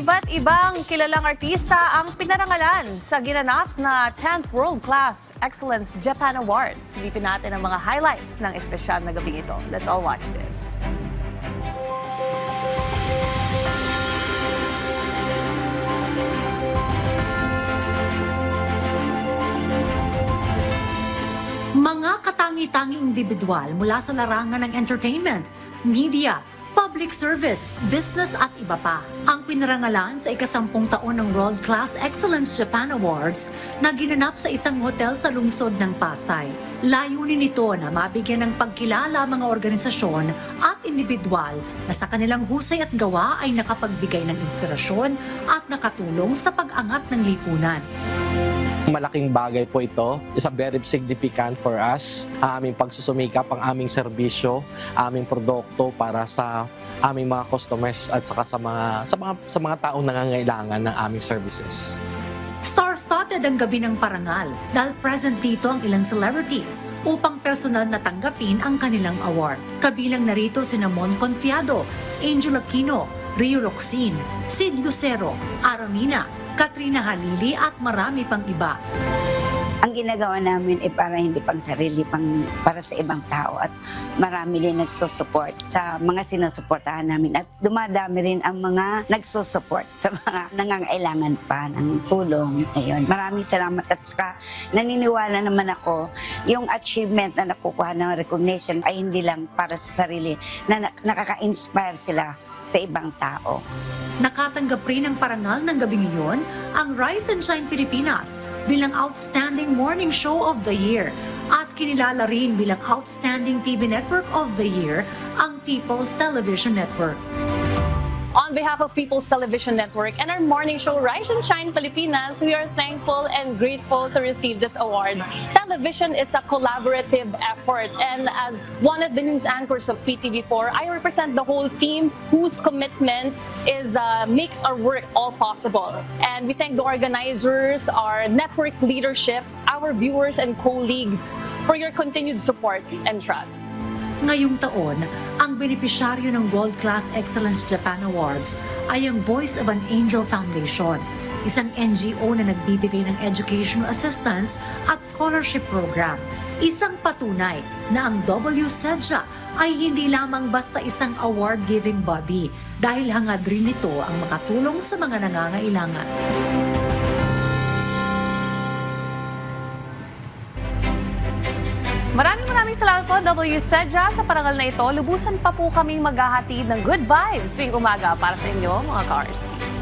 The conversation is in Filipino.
Iba't ibang kilalang artista ang pinarangalan sa ginanap na 10th World Class Excellence Japan Awards. Silipin natin ang mga highlights ng espesyal na gabing ito. Let's all watch this. Mga katangi-tanging individual mula sa larangan ng entertainment, media, public service, business at iba pa ang pinarangalan sa ika-10 taon ng World Class Excellence Japan Awards na ginanap sa isang hotel sa lungsod ng Pasay. Layunin nito na mabigyan ng pagkilala ang mga organisasyon at individual na sa kanilang husay at gawa ay nakapagbigay ng inspirasyon at nakatulong sa pag-angat ng lipunan. Malaking bagay po ito. It's a very significant for us. Aming pagsusumikap ang aming serbisyo, aming produkto para sa aming mga customers at saka sa mga taong nangangailangan ng aming services. Star-studded ang gabi ng parangal dahil present dito ang ilang celebrities upang personal na tanggapin ang kanilang award. Kabilang narito sina Mon Confiado, Angel Aquino, Rio Locsin, Sid Lucero, Aramina, Katrina Halili at marami pang iba. Ang ginagawa namin ay para hindi pang sarili, para sa ibang tao at marami din nagsusupport sa mga sinusuportahan namin at dumadami rin ang mga nagsusupport sa mga nangangailangan pa ng tulong. Ayun. Maraming salamat at saka naniniwala naman ako yung achievement na nakukuha ng recognition ay hindi lang para sa sarili, na nakaka-inspire sila sa ibang tao. Nakatanggap rin ng parangal ng gabing iyon ang Rise and Shine Pilipinas bilang Outstanding Morning Show of the Year at kinilala rin bilang Outstanding TV Network of the Year ang People's Television Network. On behalf of People's Television Network and our morning show, Rise and Shine Pilipinas, we are thankful and grateful to receive this award. Television is a collaborative effort, and as one of the news anchors of PTV4, I represent the whole team whose commitment is makes our work all possible. And we thank the organizers, our network leadership, our viewers and colleagues for your continued support and trust. Ngayong taon, ang benepisyaryo ng World Class Excellence Japan Awards ay ang Voice of an Angel Foundation, isang NGO na nagbibigay ng educational assistance at scholarship program. Isang patunay na ang WSEDJA ay hindi lamang basta isang award-giving body dahil hangad rin nito ang makatulong sa mga nangangailangan. Maraming salamat po, WSEDJA, sa parangal na ito. Lubusan pa po kaming maghahatid ng good vibes tuwing umaga para sa inyo, mga ka-RSP.